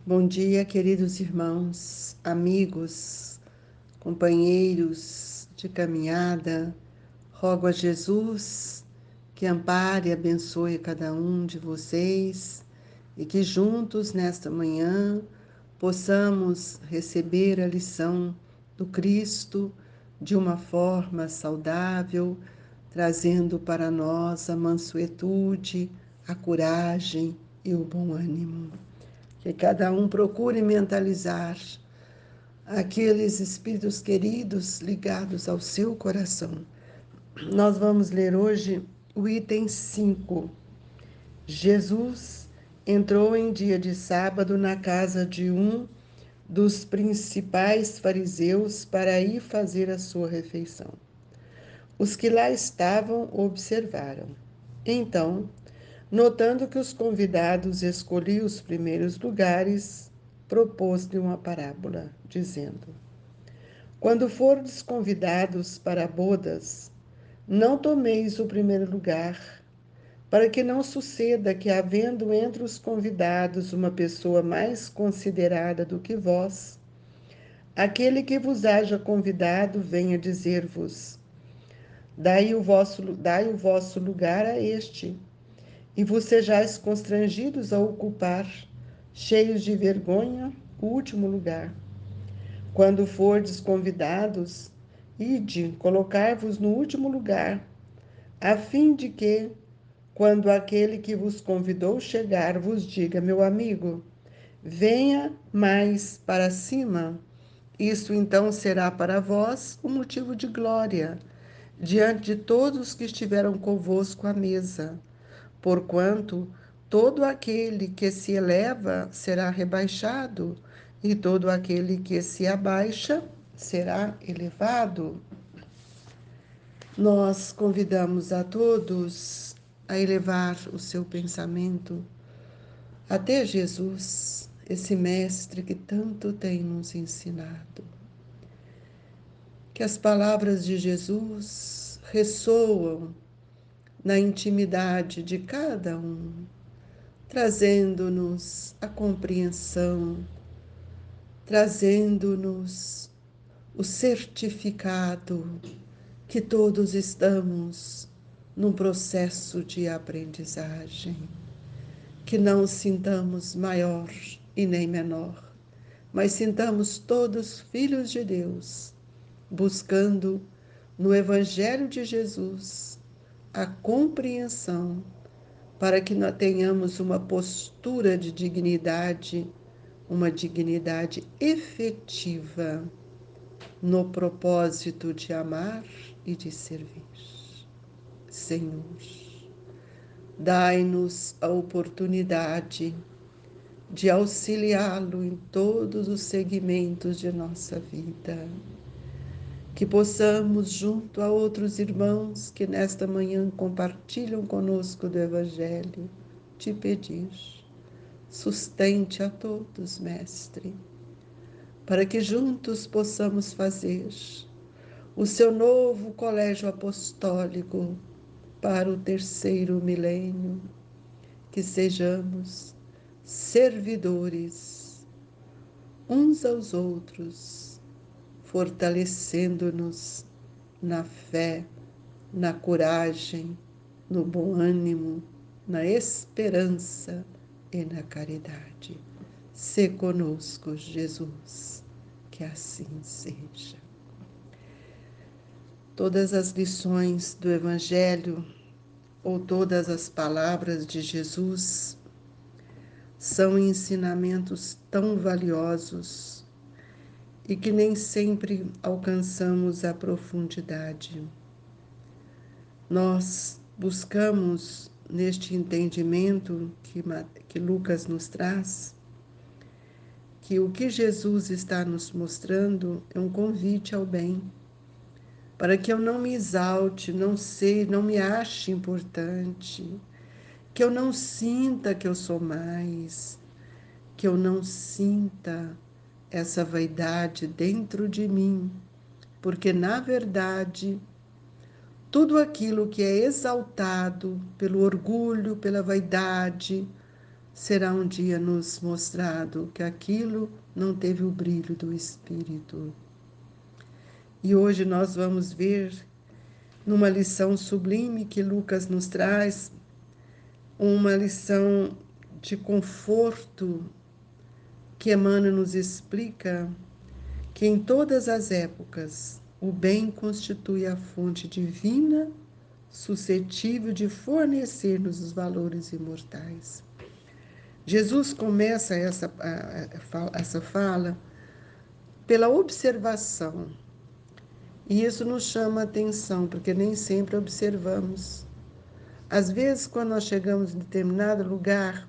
Bom dia, queridos irmãos, amigos, companheiros de caminhada. Rogo a Jesus que ampare e abençoe cada um de vocês e que juntos nesta manhã possamos receber a lição do Cristo de uma forma saudável, trazendo para nós a mansuetude, a coragem e o bom ânimo. Que cada um procure mentalizar aqueles espíritos queridos ligados ao seu coração. Nós vamos ler hoje o item 5. Jesus entrou em dia de sábado na casa de um dos principais fariseus para ir fazer a sua refeição. Os que lá estavam observaram. Então, notando que os convidados escolhiam os primeiros lugares, propôs-lhe uma parábola, dizendo: Quando fordes convidados para bodas, não tomeis o primeiro lugar, para que não suceda que, havendo entre os convidados uma pessoa mais considerada do que vós, aquele que vos haja convidado venha dizer-vos: dai o vosso lugar a este, e vos sejais constrangidos a ocupar, cheios de vergonha, o último lugar. Quando fordes convidados, ide colocar-vos no último lugar, a fim de que, quando aquele que vos convidou chegar, vos diga: meu amigo, venha mais para cima. Isso então será para vós um motivo de glória, diante de todos que estiveram convosco à mesa. Porquanto todo aquele que se eleva será rebaixado, e todo aquele que se abaixa será elevado. Nós convidamos a todos a elevar o seu pensamento até Jesus, esse mestre que tanto tem nos ensinado. Que as palavras de Jesus ressoam na intimidade de cada um, trazendo-nos a compreensão, trazendo-nos o certificado que todos estamos num processo de aprendizagem, que não sintamos maior e nem menor, mas sintamos todos filhos de Deus, buscando no Evangelho de Jesus a compreensão para que nós tenhamos uma postura de dignidade, uma dignidade efetiva no propósito de amar e de servir. Senhor, dai-nos a oportunidade de auxiliá-lo em todos os segmentos de nossa vida. Que possamos, junto a outros irmãos que nesta manhã compartilham conosco do Evangelho, te pedir: sustente a todos, Mestre, para que juntos possamos fazer o seu novo colégio apostólico para o 3º milênio, que sejamos servidores uns aos outros, fortalecendo-nos na fé, na coragem, no bom ânimo, na esperança e na caridade. Sê conosco, Jesus, que assim seja. Todas as lições do Evangelho ou todas as palavras de Jesus são ensinamentos tão valiosos e que nem sempre alcançamos a profundidade. Nós buscamos, neste entendimento que Lucas nos traz, que o que Jesus está nos mostrando é um convite ao bem, para que eu não me exalte, não me ache importante, que eu não sinta que eu sou mais, que eu não sinta essa vaidade dentro de mim, porque, na verdade, tudo aquilo que é exaltado pelo orgulho, pela vaidade, será um dia nos mostrado que aquilo não teve o brilho do Espírito. E hoje nós vamos ver, numa lição sublime que Lucas nos traz, uma lição de conforto que Emmanuel nos explica que em todas as épocas o bem constitui a fonte divina suscetível de fornecer-nos os valores imortais. Jesus começa essa fala pela observação. E isso nos chama a atenção, porque nem sempre observamos. Às vezes, quando nós chegamos em determinado lugar,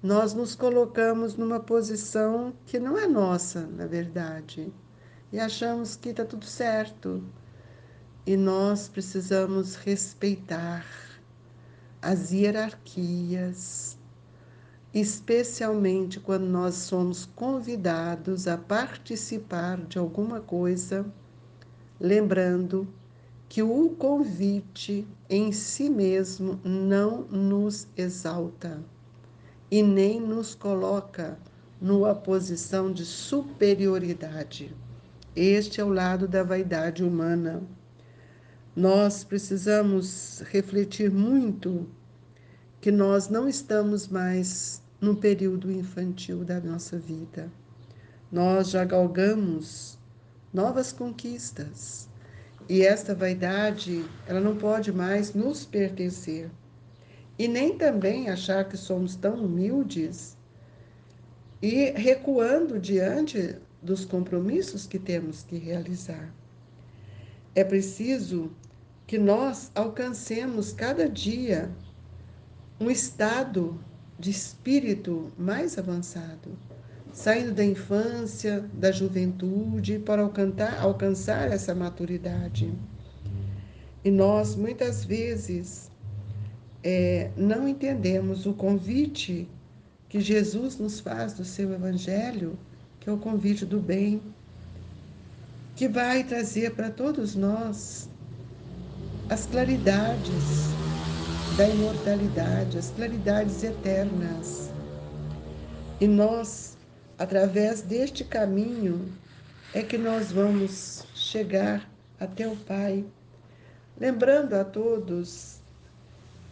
nós nos colocamos numa posição que não é nossa, na verdade, e achamos que está tudo certo. E nós precisamos respeitar as hierarquias, especialmente quando nós somos convidados a participar de alguma coisa, lembrando que o convite em si mesmo não nos exalta e nem nos coloca numa posição de superioridade. Este é o lado da vaidade humana. Nós precisamos refletir muito que nós não estamos mais no período infantil da nossa vida. Nós já galgamos novas conquistas e esta vaidade, ela não pode mais nos pertencer. E nem também achar que somos tão humildes e recuando diante dos compromissos que temos que realizar. É preciso que nós alcancemos cada dia um estado de espírito mais avançado, saindo da infância, da juventude, para alcançar essa maturidade. E nós, muitas vezes, não entendemos o convite que Jesus nos faz do seu Evangelho, que é o convite do bem, que vai trazer para todos nós as claridades da imortalidade, as claridades eternas. E nós, através deste caminho, é que nós vamos chegar até o Pai. Lembrando a todos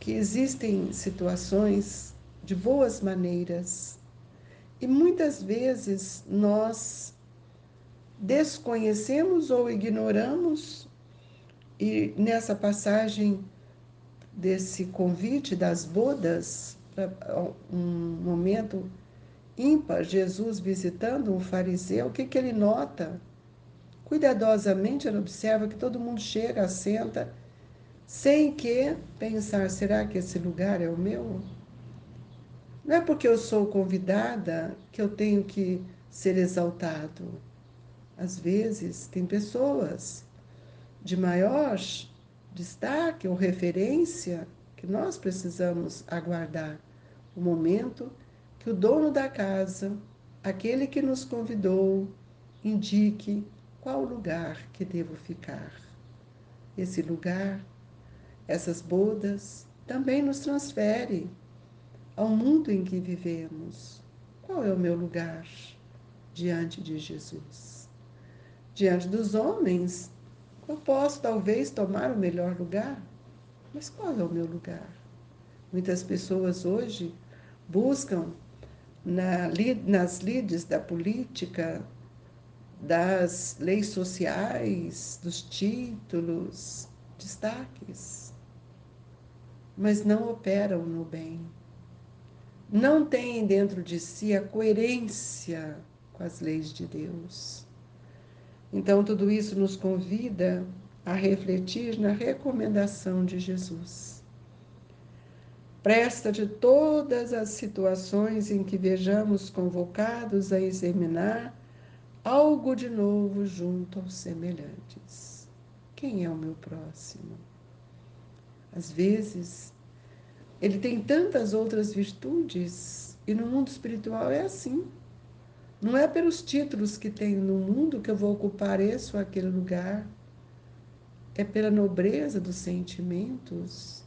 que existem situações de boas maneiras e muitas vezes nós desconhecemos ou ignoramos, e nessa passagem desse convite das bodas, para um momento ímpar, Jesus visitando um fariseu, o que ele nota? Cuidadosamente ele observa que todo mundo chega, assenta, sem que pensar, será que esse lugar é o meu? Não é porque eu sou convidada que eu tenho que ser exaltado. Às vezes, tem pessoas de maior destaque ou referência que nós precisamos aguardar o momento que o dono da casa, aquele que nos convidou, indique qual lugar que devo ficar. Esse lugar, essas bodas, também nos transfere ao mundo em que vivemos. Qual é o meu lugar diante de Jesus? Diante dos homens, eu posso talvez tomar o melhor lugar, mas qual é o meu lugar? Muitas pessoas hoje buscam nas lides da política, das leis sociais, dos títulos, destaques, mas não operam no bem. Não têm dentro de si a coerência com as leis de Deus. Então, tudo isso nos convida a refletir na recomendação de Jesus. Presta de todas as situações em que vejamos convocados a examinar algo de novo junto aos semelhantes. Quem é o meu próximo? Às vezes, ele tem tantas outras virtudes, e no mundo espiritual é assim. Não é pelos títulos que tenho no mundo que eu vou ocupar esse ou aquele lugar. É pela nobreza dos sentimentos.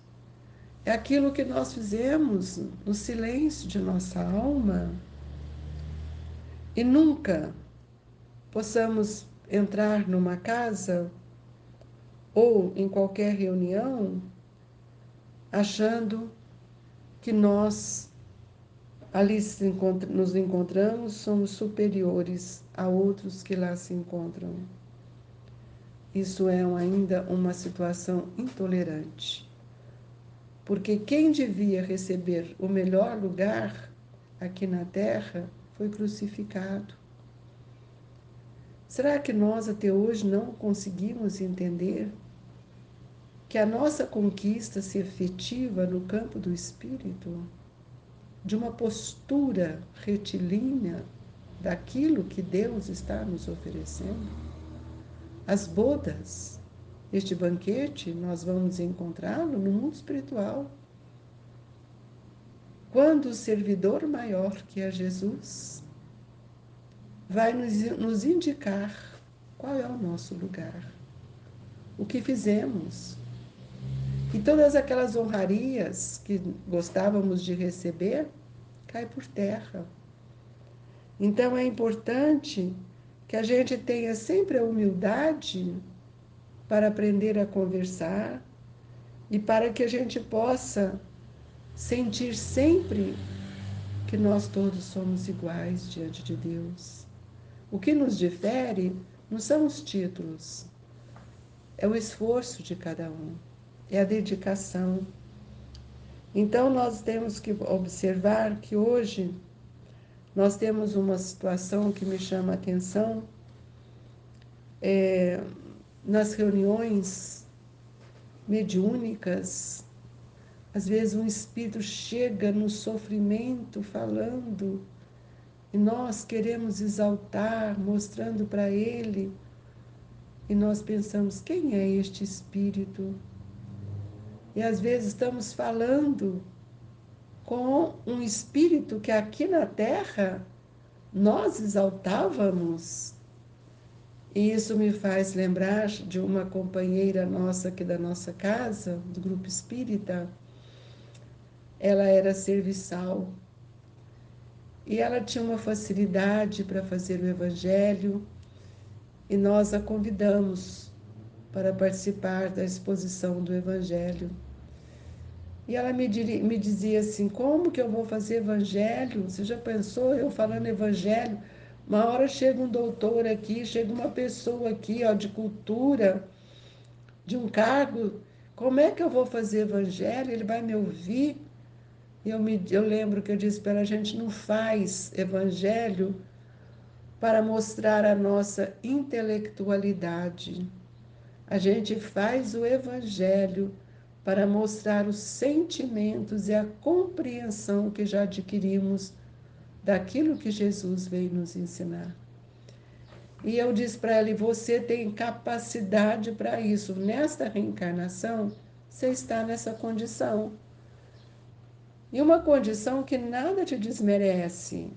É aquilo que nós fizemos no silêncio de nossa alma e nunca possamos entrar numa casa ou em qualquer reunião achando que nós ali nos encontramos, somos superiores a outros que lá se encontram. Isso é ainda uma situação intolerante, porque quem devia receber o melhor lugar aqui na terra foi crucificado. Será que nós até hoje não conseguimos entender que a nossa conquista se efetiva no campo do espírito, de uma postura retilínea daquilo que Deus está nos oferecendo? As bodas, este banquete, nós vamos encontrá-lo no mundo espiritual. Quando o servidor maior, que é Jesus, vai nos indicar qual é o nosso lugar, o que fizemos. E todas aquelas honrarias que gostávamos de receber, cai por terra. Então é importante que a gente tenha sempre a humildade para aprender a conversar e para que a gente possa sentir sempre que nós todos somos iguais diante de Deus. O que nos difere não são os títulos, é o esforço de cada um, é a dedicação. Então nós temos que observar que hoje nós temos uma situação que me chama a atenção, nas reuniões mediúnicas. Às vezes um espírito chega no sofrimento falando e nós queremos exaltar, mostrando para ele, e nós pensamos, quem é este espírito? E às vezes estamos falando com um espírito que aqui na Terra nós exaltávamos. E isso me faz lembrar de uma companheira nossa aqui da nossa casa, do grupo espírita. Ela era serviçal e ela tinha uma facilidade para fazer o evangelho e nós a convidamos para participar da exposição do evangelho. E ela me dizia assim, como que eu vou fazer evangelho? Você já pensou eu falando evangelho? Uma hora chega um doutor aqui, chega uma pessoa aqui, ó, de cultura, de um cargo, como é que eu vou fazer evangelho? Ele vai me ouvir? E eu lembro que eu disse para ela, a gente não faz evangelho para mostrar a nossa intelectualidade. A gente faz o evangelho para mostrar os sentimentos e a compreensão que já adquirimos daquilo que Jesus veio nos ensinar. E eu disse para ela, você tem capacidade para isso. Nesta reencarnação, você está nessa condição. E uma condição que nada te desmerece.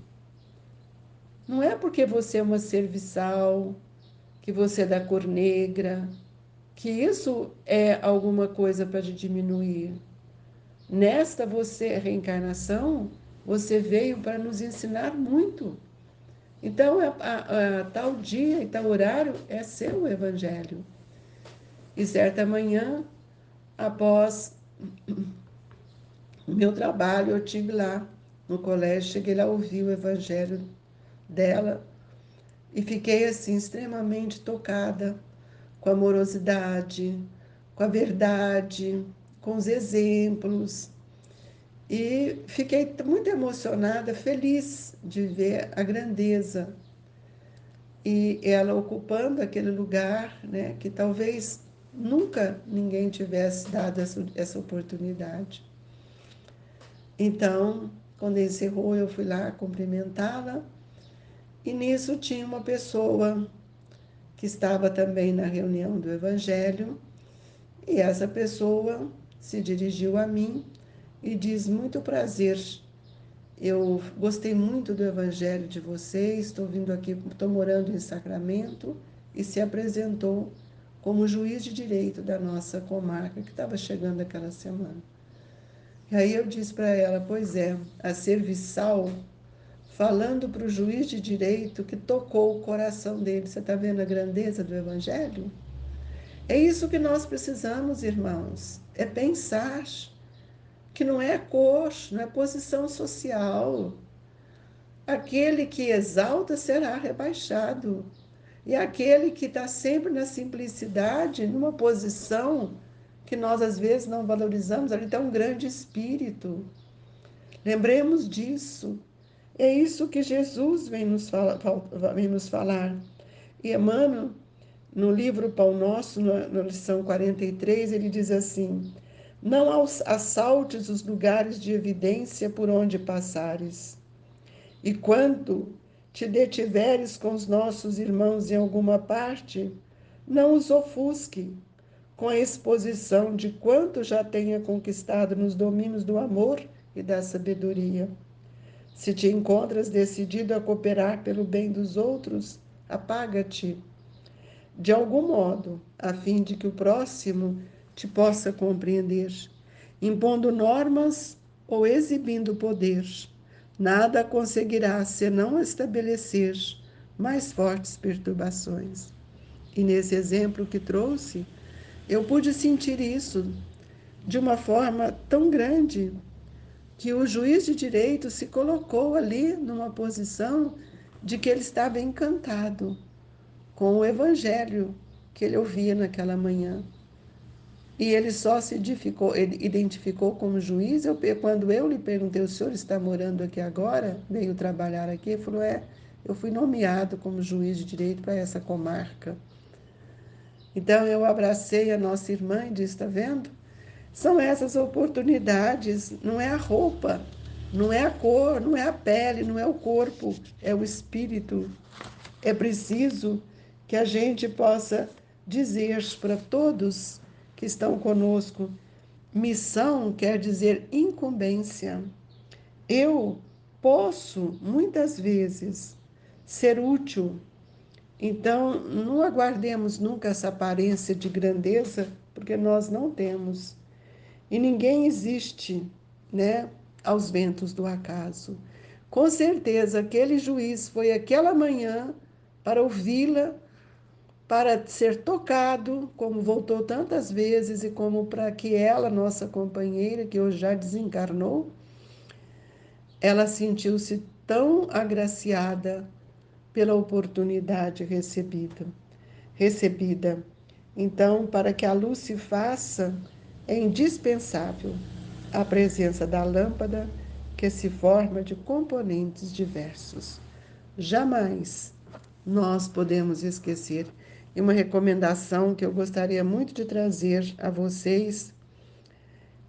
Não é porque você é uma serviçal, que você é da cor negra, que isso é alguma coisa para te diminuir. Nesta reencarnação, você veio para nos ensinar muito. Então, a tal dia e tal horário é seu evangelho. E certa manhã, após o meu trabalho, eu estive lá no colégio, cheguei lá a ouvir o evangelho dela e fiquei assim extremamente tocada com a amorosidade, com a verdade, com os exemplos. E fiquei muito emocionada, feliz de ver a grandeza e ela ocupando aquele lugar, né, que talvez nunca ninguém tivesse dado essa oportunidade. Então, quando encerrou, eu fui lá cumprimentá-la e nisso tinha uma pessoa que estava também na reunião do Evangelho e essa pessoa se dirigiu a mim e diz, muito prazer, eu gostei muito do evangelho de vocês, estou vindo aqui, estou morando em Sacramento, e se apresentou como juiz de direito da nossa comarca, que estava chegando aquela semana. E aí eu disse para ela, pois é, a serviçal falando para o juiz de direito que tocou o coração dele. Você está vendo a grandeza do Evangelho? É isso que nós precisamos, irmãos, é pensar que não é cor, não é posição social. Aquele que exalta será rebaixado. E aquele que está sempre na simplicidade, numa posição que nós às vezes não valorizamos, ali está um grande espírito. Lembremos disso. É isso que Jesus vem nos falar. E Emmanuel, no livro Pão Nosso, na lição 43, ele diz assim: não assaltes os lugares de evidência por onde passares. E quando te detiveres com os nossos irmãos em alguma parte, não os ofusque com a exposição de quanto já tenha conquistado nos domínios do amor e da sabedoria. Se te encontras decidido a cooperar pelo bem dos outros, apaga-te, de algum modo, a fim de que o próximo te possa compreender, impondo normas ou exibindo poder. Nada conseguirá senão estabelecer mais fortes perturbações. E nesse exemplo que trouxe, eu pude sentir isso de uma forma tão grande que o juiz de direito se colocou ali numa posição de que ele estava encantado com o evangelho que ele ouvia naquela manhã. E ele só ele identificou como juiz. Quando eu lhe perguntei, o senhor está morando aqui agora? Veio trabalhar aqui? Ele falou, eu fui nomeado como juiz de direito para essa comarca. Então eu abracei a nossa irmã e disse, está vendo? São essas oportunidades, não é a roupa, não é a cor, não é a pele, não é o corpo, é o espírito. É preciso que a gente possa dizer para todos que estão conosco, missão quer dizer incumbência. Eu posso, muitas vezes, ser útil. Então, não aguardemos nunca essa aparência de grandeza, porque nós não temos. E ninguém existe, né, aos ventos do acaso. Com certeza, aquele juiz foi aquela manhã para ouvi-la, para ser tocado, como voltou tantas vezes, e como para que ela, nossa companheira, que hoje já desencarnou, ela sentiu-se tão agraciada pela oportunidade recebida. Então, para que a luz se faça, é indispensável a presença da lâmpada, que se forma de componentes diversos. Jamais nós podemos esquecer. E uma recomendação que eu gostaria muito de trazer a vocês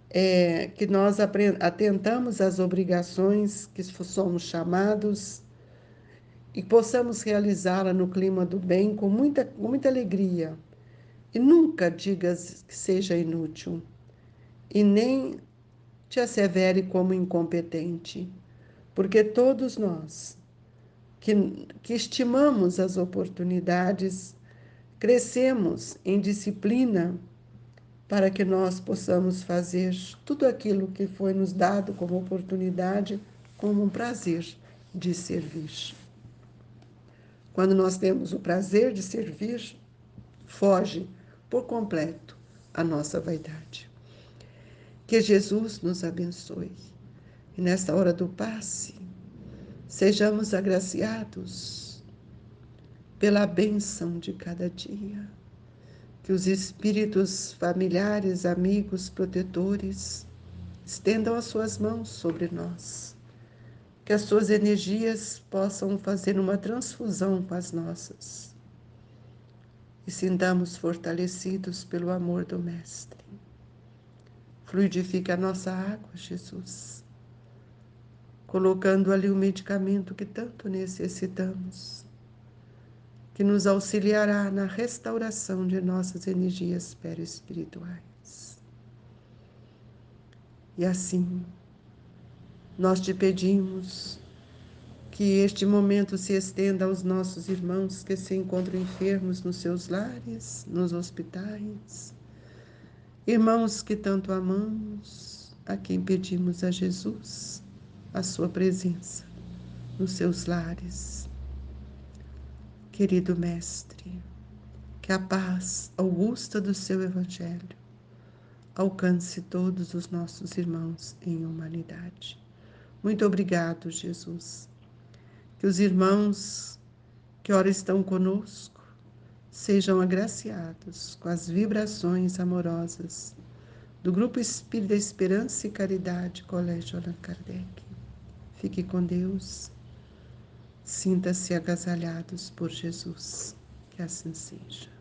é que nós atentamos às obrigações que somos chamados e possamos realizá-la no clima do bem com muita alegria. E nunca digas que seja inútil, e nem te assevere como incompetente, porque todos nós que estimamos as oportunidades, crescemos em disciplina para que nós possamos fazer tudo aquilo que foi nos dado como oportunidade, como um prazer de servir. Quando nós temos o prazer de servir, foge por completo a nossa vaidade. Que Jesus nos abençoe. E nesta hora do passe, sejamos agraciados pela bênção de cada dia. Que os espíritos familiares, amigos, protetores, estendam as suas mãos sobre nós. Que as suas energias possam fazer uma transfusão com as nossas. E sintamos fortalecidos pelo amor do Mestre. Fluidifique a nossa água, Jesus, colocando ali o medicamento que tanto necessitamos, que nos auxiliará na restauração de nossas energias perispirituais. E assim, nós te pedimos que este momento se estenda aos nossos irmãos que se encontram enfermos nos seus lares, nos hospitais, irmãos que tanto amamos, a quem pedimos a Jesus a sua presença nos seus lares. Querido Mestre, que a paz augusta do seu Evangelho alcance todos os nossos irmãos em humanidade. Muito obrigado, Jesus. Que os irmãos que ora estão conosco sejam agraciados com as vibrações amorosas do Grupo Espírita Esperança e Caridade, Colégio Allan Kardec. Fique com Deus. Sinta-se agasalhados por Jesus. Que assim seja.